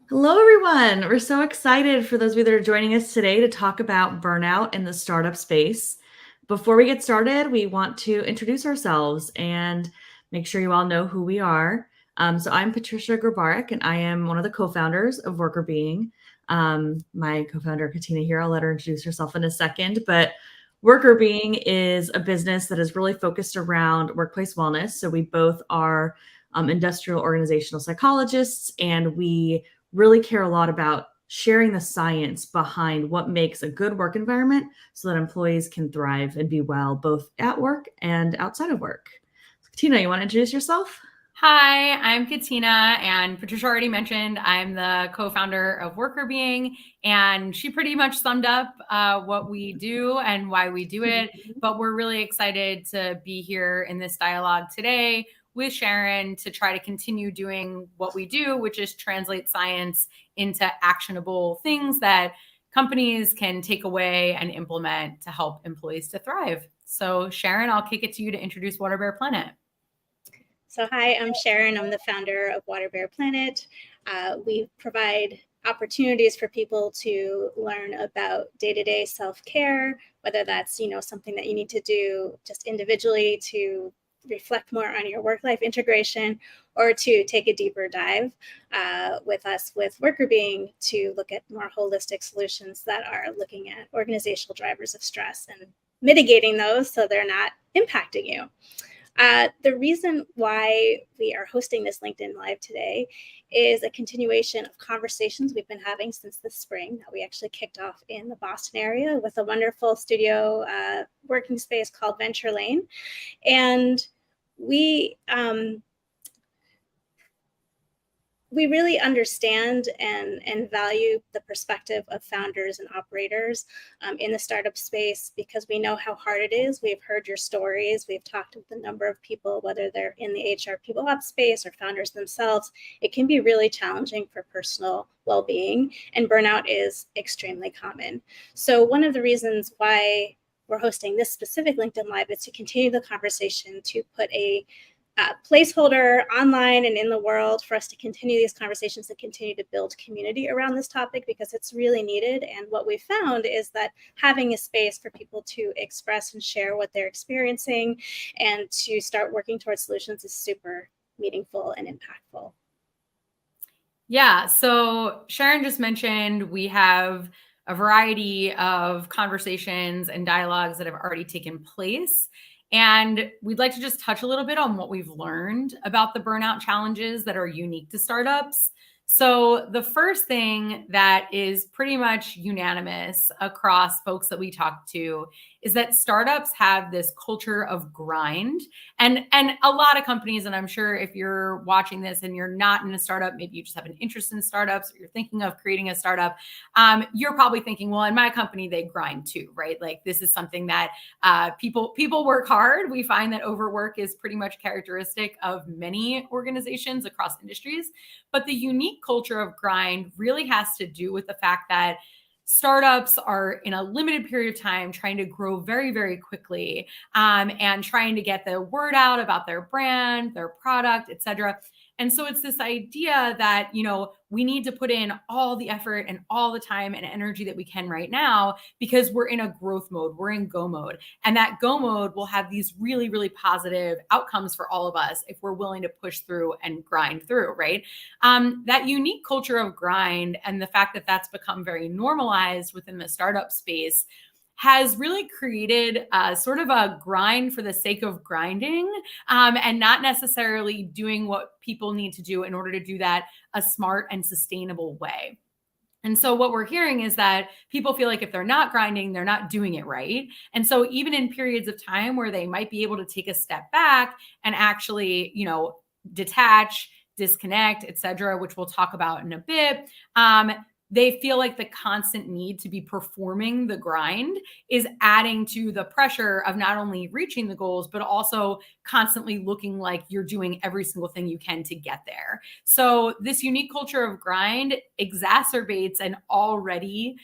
Hello, everyone. We're so excited for those of you that are joining us today to talk about burnout in the startup space. Before we get started, we want to introduce ourselves and make sure you all know who we are. So I'm Patricia Grabarek, and I am one of the co-founders of Workr. My co-founder, Katina here, I'll let her introduce herself in a second. But Workr is a business that is really focused around workplace wellness. So we both are industrial organizational psychologists, and we really care a lot about sharing the science behind what makes a good work environment so that employees can thrive and be well both at work and outside of work. Tina, you want to introduce yourself? Hi, I'm Katina, and Patricia already mentioned I'm the co-founder of Workr, and she pretty much summed up what we do and why we do it. But we're really excited to be here in this dialogue today with Sharon to try to continue doing what we do, which is translate science into actionable things that companies can take away and implement to help employees to thrive. So, Sharon, I'll kick it to you to introduce Waterbear Planet. So hi, I'm Sharon. I'm the founder of Waterbear Planet. We provide opportunities for people to learn about day-to-day self-care, whether that's something that you need to do just individually to reflect more on your work-life integration, or to take a deeper dive with us with Workr to look at more holistic solutions that are looking at organizational drivers of stress and mitigating those so they're not impacting you. The reason why we are hosting this LinkedIn Live today is a continuation of conversations we've been having since the spring that we actually kicked off in the Boston area with a wonderful studio working space called Venture Lane. And we we really understand and value the perspective of founders and operators in the startup space because we know how hard it is. We've heard your stories. We've talked with a number of people, whether they're in the HR people ops space or founders themselves. It can be really challenging for personal well-being, and burnout is extremely common. So one of the reasons why we're hosting this specific LinkedIn Live is to continue the conversation, to put a placeholder online and in the world for us to continue these conversations and continue to build community around this topic because it's really needed. And what we found is that having a space for people to express and share what they're experiencing and to start working towards solutions is super meaningful and impactful. Yeah, so Sharon just mentioned we have a variety of conversations and dialogues that have already taken place. And we'd like to just touch a little bit on what we've learned about the burnout challenges that are unique to startups. So, the first thing that is pretty much unanimous across folks that we talk to is that startups have this culture of grind. And a lot of companies, and I'm sure if you're watching this and you're not in a startup, maybe you just have an interest in startups or you're thinking of creating a startup, you're probably thinking, well, in my company, they grind too, right? Like this is something that people work hard. We find that overwork is pretty much characteristic of many organizations across industries. But the unique culture of grind really has to do with the fact that startups are in a limited period of time trying to grow very, very quickly and trying to get the word out about their brand, their product, et cetera. And so it's this idea that, we need to put in all the effort and all the time and energy that we can right now because we're in a growth mode, we're in go mode. And that go mode will have these really, really positive outcomes for all of us if we're willing to push through and grind through, right? That unique culture of grind and the fact that that's become very normalized within the startup space has really created sort of a grind for the sake of grinding and not necessarily doing what people need to do in order to do that a smart and sustainable way. And so what we're hearing is that people feel like if they're not grinding, they're not doing it right. And so even in periods of time where they might be able to take a step back and actually, detach, disconnect, et cetera, which we'll talk about in a bit, they feel like the constant need to be performing the grind is adding to the pressure of not only reaching the goals, but also constantly looking like you're doing every single thing you can to get there. So this unique culture of grind exacerbates an already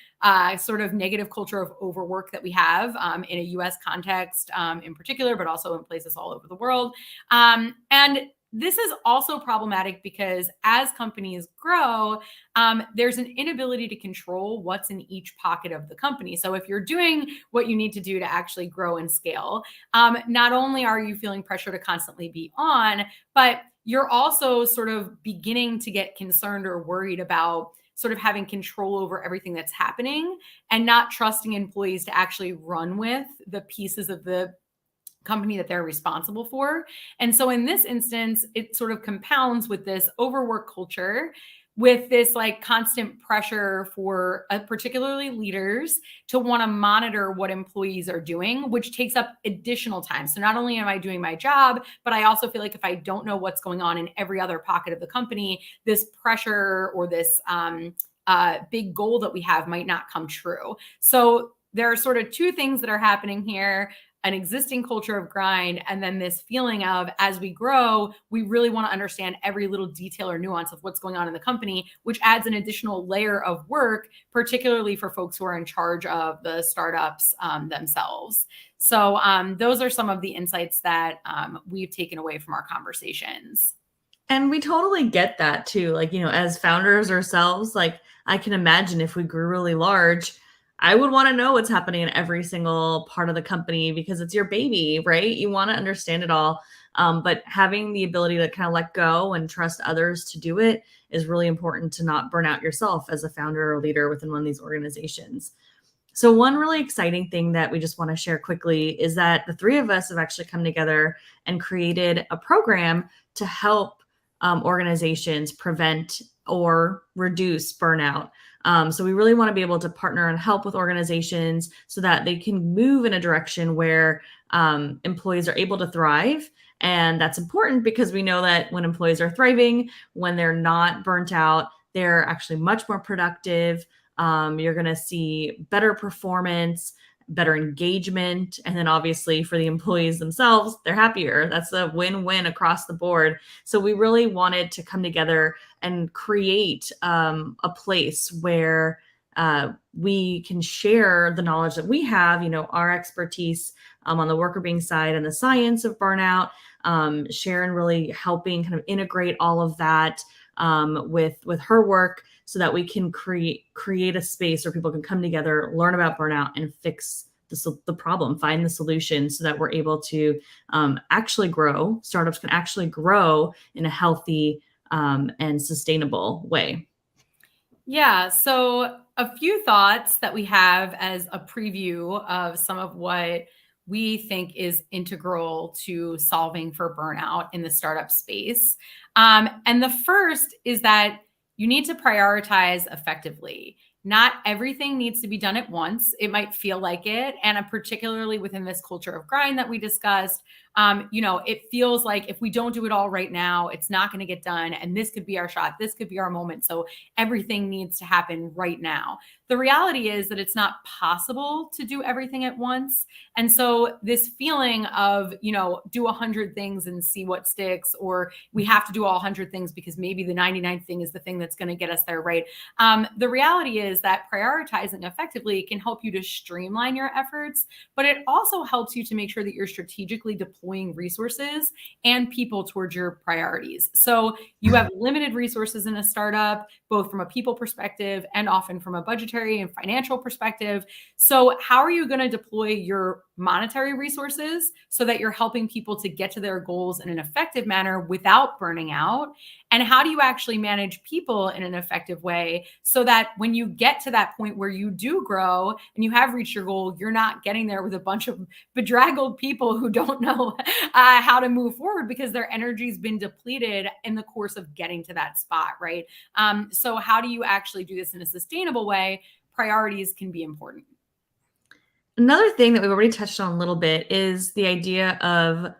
sort of negative culture of overwork that we have in a US context in particular, but also in places all over the world. And this is also problematic because as companies grow, there's an inability to control what's in each pocket of the company. So if you're doing what you need to do to actually grow and scale, not only are you feeling pressure to constantly be on, but you're also sort of beginning to get concerned or worried about sort of having control over everything that's happening and not trusting employees to actually run with the pieces of the company that they're responsible for. And so in this instance, it sort of compounds with this overwork culture, with this like constant pressure for particularly leaders to want to monitor what employees are doing, which takes up additional time. So not only am I doing my job, but I also feel like if I don't know what's going on in every other pocket of the company, this pressure or this big goal that we have might not come true. So there are sort of two things that are happening here: an existing culture of grind, and then this feeling of, as we grow, we really want to understand every little detail or nuance of what's going on in the company, which adds an additional layer of work, particularly for folks who are in charge of the startups themselves. So those are some of the insights that we've taken away from our conversations. And we totally get that too. Like, as founders ourselves, like I can imagine if we grew really large, I would want to know what's happening in every single part of the company because it's your baby, right? You want to understand it all. But having the ability to kind of let go and trust others to do it is really important to not burn out yourself as a founder or leader within one of these organizations. So one really exciting thing that we just want to share quickly is that the three of us have actually come together and created a program to help organizations prevent or reduce burnout. So we really want to be able to partner and help with organizations so that they can move in a direction where employees are able to thrive. And that's important because we know that when employees are thriving, when they're not burnt out, they're actually much more productive. You're going to see better performance, better engagement. And then obviously for the employees themselves, they're happier. That's a win-win across the board. So we really wanted to come together and create a place where we can share the knowledge that we have, our expertise on the Workr being side and the science of burnout, Sharon really helping kind of integrate all of that with her work so that we can create a space where people can come together, learn about burnout, and fix the problem, find the solution so that we're able to actually grow. Startups can actually grow in a healthy and sustainable way. Yeah. So a few thoughts that we have as a preview of some of what we think is integral to solving for burnout in the startup space. And the first is that you need to prioritize effectively. Not everything needs to be done at once. It might feel like it. And particularly within this culture of grind that we discussed, it feels like if we don't do it all right now, it's not going to get done. And this could be our shot. This could be our moment. So everything needs to happen right now. The reality is that it's not possible to do everything at once. And so this feeling of, do 100 things and see what sticks, or we have to do all 100 things because maybe the 99th thing is the thing that's going to get us there, right? The reality is that prioritizing effectively can help you to streamline your efforts, but it also helps you to make sure that you're strategically deploying resources and people towards your priorities. So you have limited resources in a startup, both from a people perspective and often from a budgetary and financial perspective. So how are you going to deploy your monetary resources so that you're helping people to get to their goals in an effective manner without burning out? And how do you actually manage people in an effective way so that when you get to that point where you do grow and you have reached your goal, you're not getting there with a bunch of bedraggled people who don't know how to move forward because their energy's been depleted in the course of getting to that spot, right? So how do you actually do this in a sustainable way? Priorities can be important. Another thing that we've already touched on a little bit is the idea of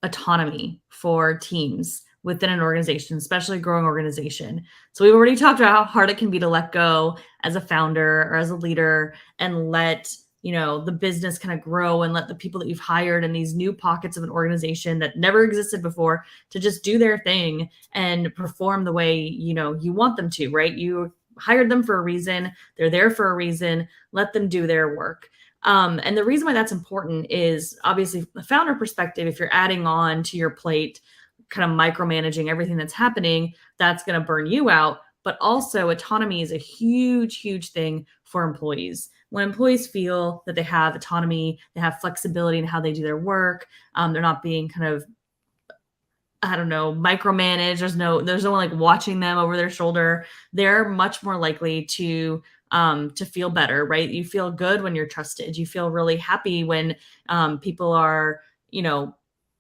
autonomy for teams within an organization, especially a growing organization. So we've already talked about how hard it can be to let go as a founder or as a leader and let the business kind of grow and let the people that you've hired in these new pockets of an organization that never existed before to just do their thing and perform the way you want them to, right? You hired them for a reason. They're there for a reason. Let them do their work. And the reason why that's important is obviously the founder perspective. If you're adding on to your plate kind of micromanaging everything that's happening, that's going to burn you out. But also autonomy is a huge, huge thing for employees. When employees feel that they have autonomy, they have flexibility in how they do their work, they're not being kind of, I don't know, micromanaged. There's no one like watching them over their shoulder. They're much more likely to feel better, right? You feel good when you're trusted. You feel really happy when people are,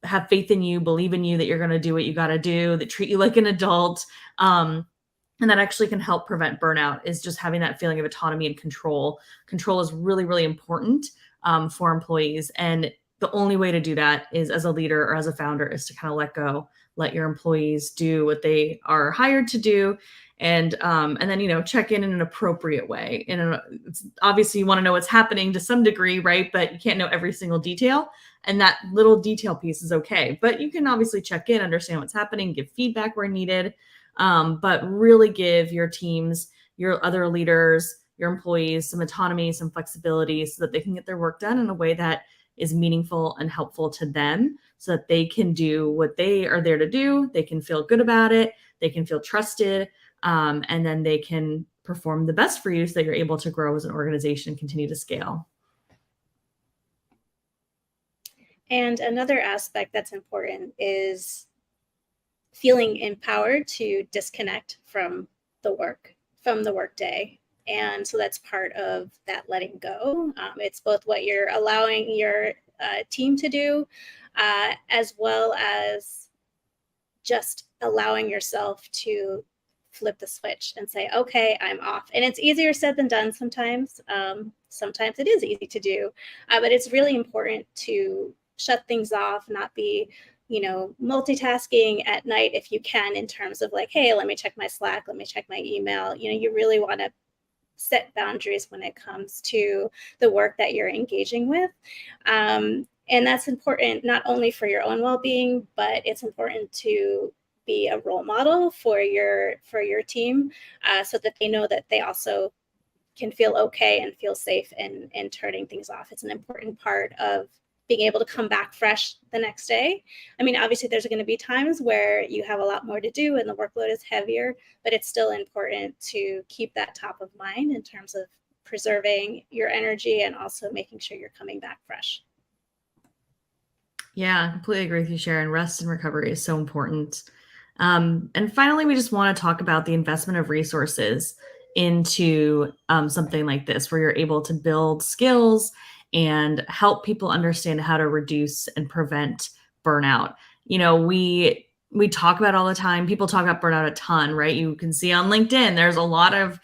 have faith in you, believe in you, that you're going to do what you got to do, that treat you like an adult. And that actually can help prevent burnout, is just having that feeling of autonomy and control. Control is really, really important for employees. And the only way to do that is as a leader or as a founder is to kind of let go, let your employees do what they are hired to do. And then, check in an appropriate way. It's obviously you want to know what's happening to some degree, right? But you can't know every single detail. And that little detail piece is okay. But you can obviously check in, understand what's happening, give feedback where needed. But really give your teams, your other leaders, your employees some autonomy, some flexibility, so that they can get their work done in a way that is meaningful and helpful to them, so that they can do what they are there to do. They can feel good about it. They can feel trusted. And then they can perform the best for you, so that you're able to grow as an organization and continue to scale. And another aspect that's important is feeling empowered to disconnect from the workday. And so that's part of that letting go. It's both what you're allowing your team to do, as well as just allowing yourself to flip the switch and say, okay, I'm off. And it's easier said than done sometimes. Sometimes it is easy to do, but it's really important to shut things off, not be multitasking at night if you can, in terms of like, hey, let me check my Slack, let me check my email. You really want to set boundaries when it comes to the work that you're engaging with. And that's important not only for your own well-being, but it's important to be a role model for your team, so that they know that they also can feel okay and feel safe in turning things off. It's an important part of being able to come back fresh the next day. I mean, obviously there's going to be times where you have a lot more to do and the workload is heavier, but it's still important to keep that top of mind in terms of preserving your energy and also making sure you're coming back fresh. Yeah, I completely agree with you, Sharon. Rest and recovery is so important. And finally, we just want to talk about the investment of resources into something like this, where you're able to build skills and help people understand how to reduce and prevent burnout. We talk about it all the time. People talk about burnout a ton, right? You can see on LinkedIn, there's a lot of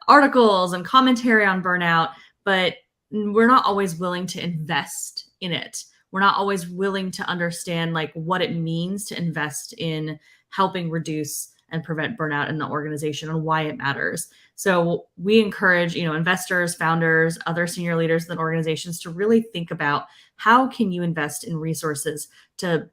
articles and commentary on burnout, but we're not always willing to invest in it. We're not always willing to understand like what it means to invest in helping reduce and prevent burnout in the organization and why it matters. So we encourage, investors, founders, other senior leaders in organizations to really think about how can you invest in resources to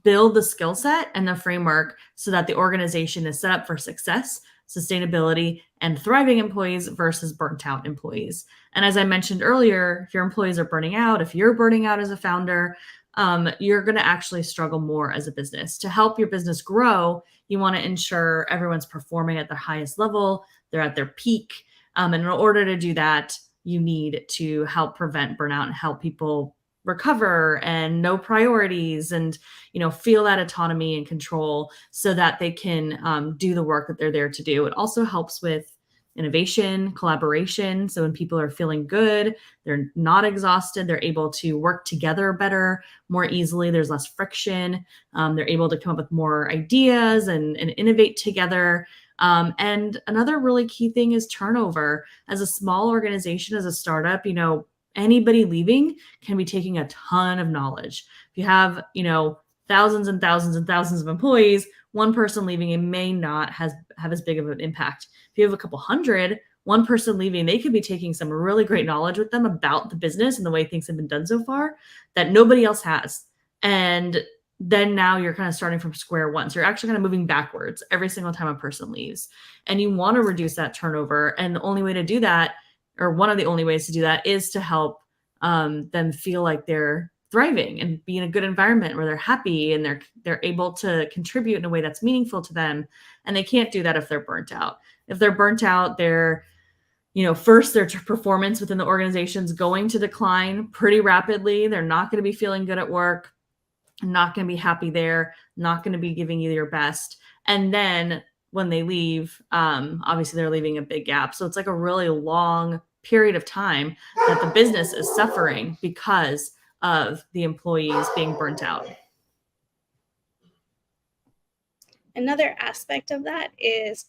build the skill set and the framework so that the organization is set up for success, sustainability, and thriving employees versus burnt out employees. And as I mentioned earlier, if your employees are burning out, if you're burning out as a founder, you're going to actually struggle more as a business. To help your business grow, you want to ensure everyone's performing at their highest level, they're at their peak. And in order to do that, you need to help prevent burnout and help people recover and know priorities and, feel that autonomy and control so that they can do the work that they're there to do. It also helps with innovation, collaboration. So when people are feeling good, they're not exhausted, they're able to work together better, more easily. There's less friction. They're able to come up with more ideas and innovate together. And another really key thing is turnover. As a small organization, as a startup, anybody leaving can be taking a ton of knowledge. If you have, thousands and thousands and thousands of employees, one person leaving, it may not have as big of an impact. If you have a couple hundred, one person leaving, they could be taking some really great knowledge with them about the business and the way things have been done so far that nobody else has. And then now you're kind of starting from square one. So you're actually kind of moving backwards every single time a person leaves. And you want to reduce that turnover. And the only way to do that, or one of the only ways to do that, is to help them feel like they're thriving and be in a good environment where they're happy and they're able to contribute in a way that's meaningful to them. And they can't do that if they're burnt out. If they're burnt out, first their performance within the organization is going to decline pretty rapidly. They're not going to be feeling good at work, not going to be happy there, not going to be giving you your best. And then when they leave, obviously they're leaving a big gap. So it's like a really long period of time that the business is suffering because of the employees being burnt out. Another aspect of that is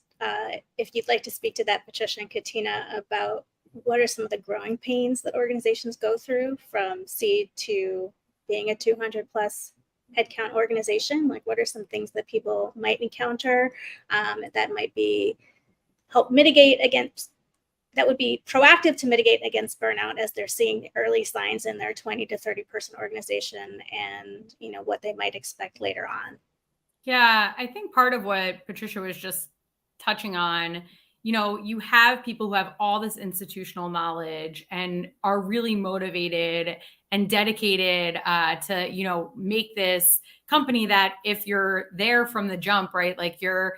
if you'd like to speak to that, Patricia and Katina, about what are some of the growing pains that organizations go through from seed to being a 200 plus headcount organization. Like, what are some things that people might encounter that might be help mitigate against, that would be proactive to mitigate against burnout as they're seeing early signs in their 20 to 30 person organization, and what they might expect later on. Yeah, I think part of what Patricia was just touching on, you have people who have all this institutional knowledge and are really motivated and dedicated to, make this company that if you're there from the jump, right, like you're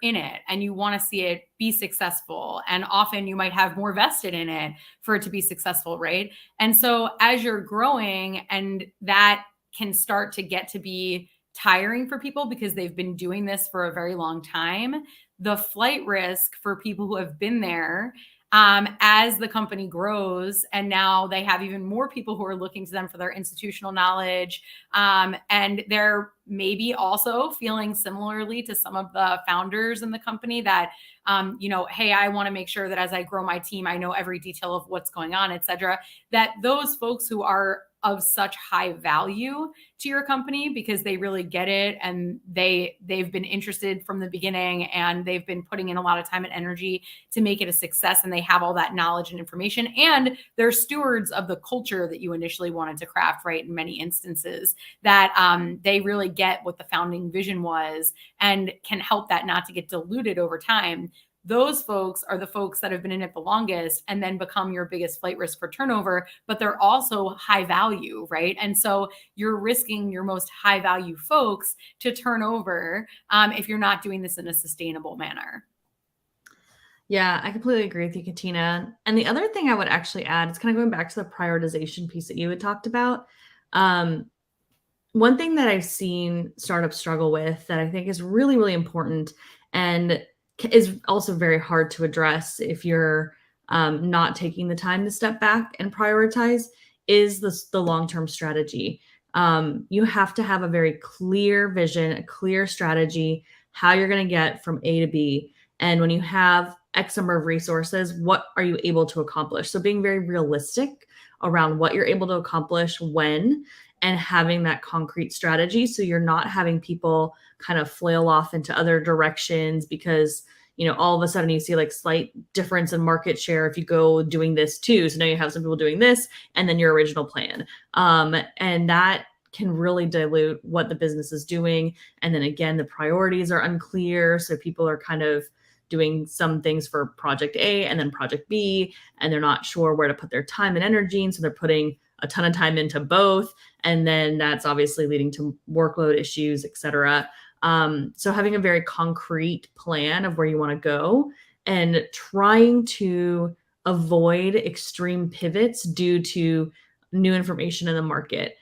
in it and you want to see it be successful. And often you might have more vested in it for it to be successful, right? And so as you're growing, and that can start to get to be tiring for people because they've been doing this for a very long time, the flight risk for people who have been there as the company grows, and now they have even more people who are looking to them for their institutional knowledge, and they're maybe also feeling similarly to some of the founders in the company that, hey, I want to make sure that as I grow my team, I know every detail of what's going on, et cetera, that those folks who are of such high value to your company because they really get it and they've been interested from the beginning and they've been putting in a lot of time and energy to make it a success, and they have all that knowledge and information, and they're stewards of the culture that you initially wanted to craft, right? In many instances that they really get what the founding vision was and can help that not to get diluted over time. Those folks are the folks that have been in it the longest and then become your biggest flight risk for turnover, but they're also high value, right? And so you're risking your most high value folks to turn over if you're not doing this in a sustainable manner. Yeah, I completely agree with you, Katina. And the other thing I would actually add, it's kind of going back to the prioritization piece that you had talked about. One thing that I've seen startups struggle with that I think is really, really important and is also very hard to address if you're not taking the time to step back and prioritize is the long-term strategy. You have to have a very clear vision, a clear strategy, how you're going to get from A to B. And when you have X number of resources, what are you able to accomplish? So being very realistic around what you're able to accomplish when, and having that concrete strategy. So you're not having people kind of flail off into other directions because, all of a sudden you see like slight difference in market share if you go doing this too. So now you have some people doing this and then your original plan. And that can really dilute what the business is doing. And then again, the priorities are unclear. So people are kind of doing some things for project A and then project B, and they're not sure where to put their time and energy. And so they're putting a ton of time into both. And then that's obviously leading to workload issues, et cetera. So having a very concrete plan of where you want to go and trying to avoid extreme pivots due to new information in the market.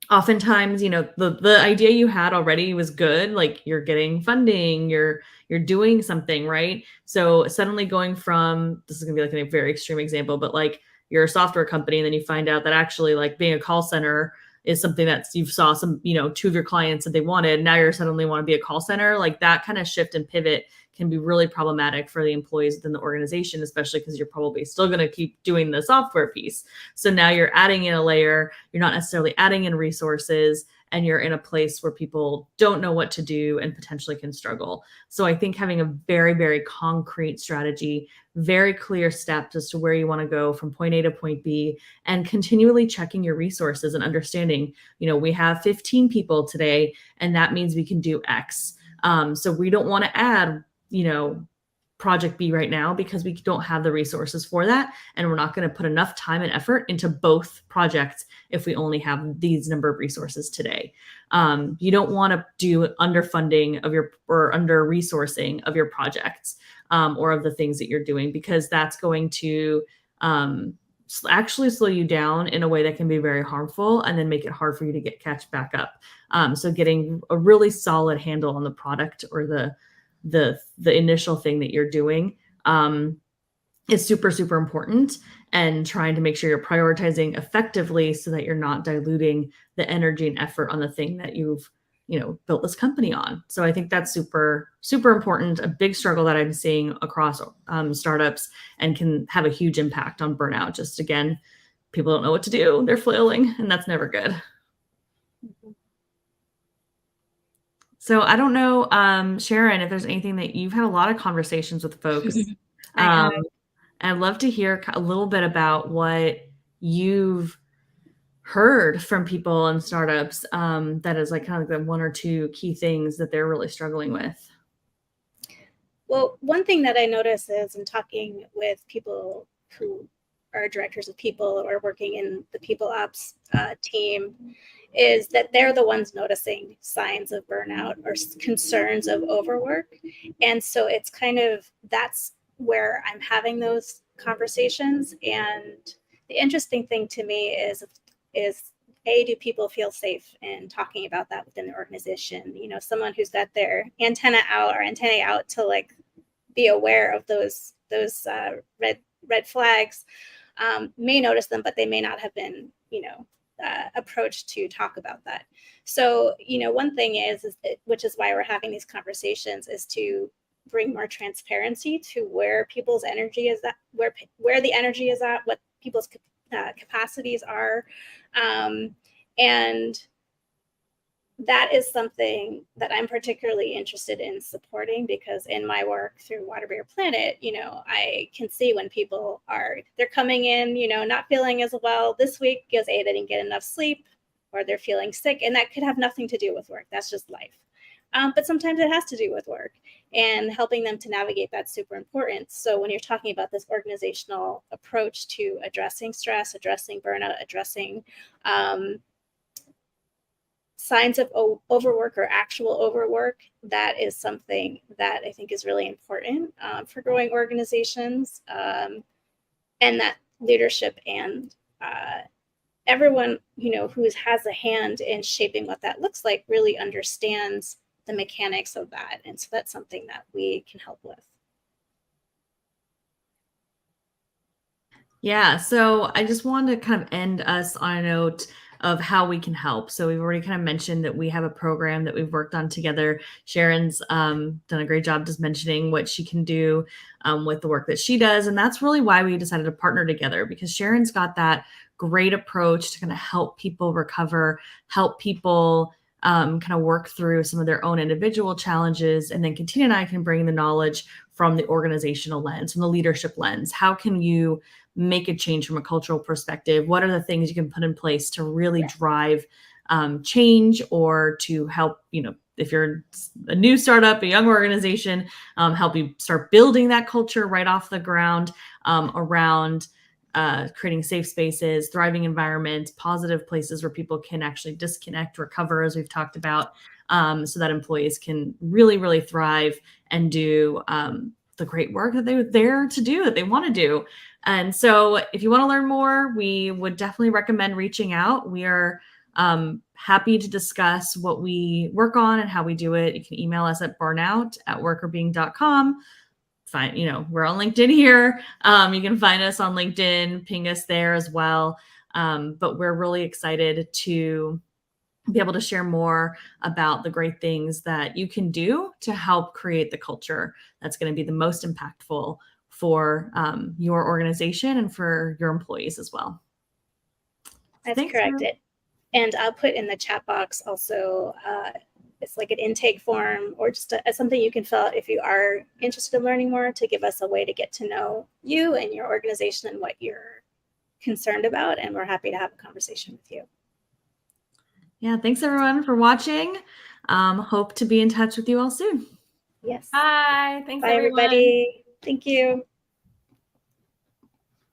Oftentimes, the idea you had already was good. Like you're getting funding, you're doing something, right? So suddenly going from, this is gonna be like a very extreme example, but like you're a software company and then you find out that actually like being a call center is something that you saw some, two of your clients that they wanted. Now you're suddenly want to be a call center. Like that kind of shift and pivot can be really problematic for the employees within the organization, especially because you're probably still going to keep doing the software piece. So now you're adding in a layer, you're not necessarily adding in resources, and you're in a place where people don't know what to do and potentially can struggle. So I think having a very, very concrete strategy, very clear steps as to where you want to go from point A to point B, and continually checking your resources and understanding, we have 15 people today, and that means we can do X. So we don't want to add, project B right now because we don't have the resources for that. And we're not going to put enough time and effort into both projects if we only have these number of resources today. You don't want to do underfunding of your or under resourcing of your projects or of the things that you're doing, because that's going to actually slow you down in a way that can be very harmful and then make it hard for you to catch back up. So getting a really solid handle on the product or the initial thing that you're doing is super, super important, and trying to make sure you're prioritizing effectively so that you're not diluting the energy and effort on the thing that you've built this company on. So I think that's super, super important. A big struggle that I'm seeing across startups and can have a huge impact on burnout. Just again, people don't know what to do. They're flailing, and that's never good. So I don't know, Sharon, if there's anything that you've had a lot of conversations with folks. I'd love to hear a little bit about what you've heard from people in startups that is like kind of the one or two key things that they're really struggling with. Well, one thing that I notice is in talking with people who are directors of people or working in the people ops team is that they're the ones noticing signs of burnout or concerns of overwork. And so it's kind of, that's where I'm having those conversations. And the interesting thing to me is do people feel safe in talking about that within the organization? Someone who's got their antennae out to like be aware of those red flags may notice them, but they may not have been approached to talk about that. So one thing is which is why we're having these conversations, is to bring more transparency to where people's energy is at, where the energy is at, what people's capacities are, and that is something that I'm particularly interested in supporting, because in my work through Waterbear Planet, I can see when people they're coming in, not feeling as well this week because they didn't get enough sleep, or they're feeling sick, and that could have nothing to do with work. That's just life. But sometimes it has to do with work, and helping them to navigate that's super important. So when you're talking about this organizational approach to addressing stress, addressing burnout, addressing signs of overwork or actual overwork, that is something that I think is really important for growing organizations, and that leadership and everyone who has a hand in shaping what that looks like really understands the mechanics of that. And so that's something that we can help with. Yeah, so I just wanted to kind of end us on a note of how we can help. So we've already kind of mentioned that we have a program that we've worked on together. Sharon's done a great job just mentioning what she can do with the work that she does. And that's really why we decided to partner together, because Sharon's got that great approach to kind of help people recover, help people kind of work through some of their own individual challenges. And then Katina and I can bring the knowledge from the organizational lens, from the leadership lens. How can you make a change from a cultural perspective? What are the things you can put in place to really drive change, or to help, if you're a new startup, a young organization, help you start building that culture right off the ground around creating safe spaces, thriving environments, positive places where people can actually disconnect, recover, as we've talked about, so that employees can really, really thrive and do the great work that they're there to do, that they want to do. And so if you want to learn more, we would definitely recommend reaching out. We are happy to discuss what we work on and how we do it. You can email us at burnout@workrbeing.com. We're on LinkedIn here. You can find us on LinkedIn, ping us there as well. But we're really excited to be able to share more about the great things that you can do to help create the culture that's going to be the most impactful for your organization and for your employees as well. That's correct. And I'll put in the chat box also, it's like an intake form, or just something you can fill out if you are interested in learning more, to give us a way to get to know you and your organization and what you're concerned about. And we're happy to have a conversation with you. Yeah, thanks everyone for watching. Hope to be in touch with you all soon. Yes. Bye. Thanks, Bye, everyone. everybody. Thank you.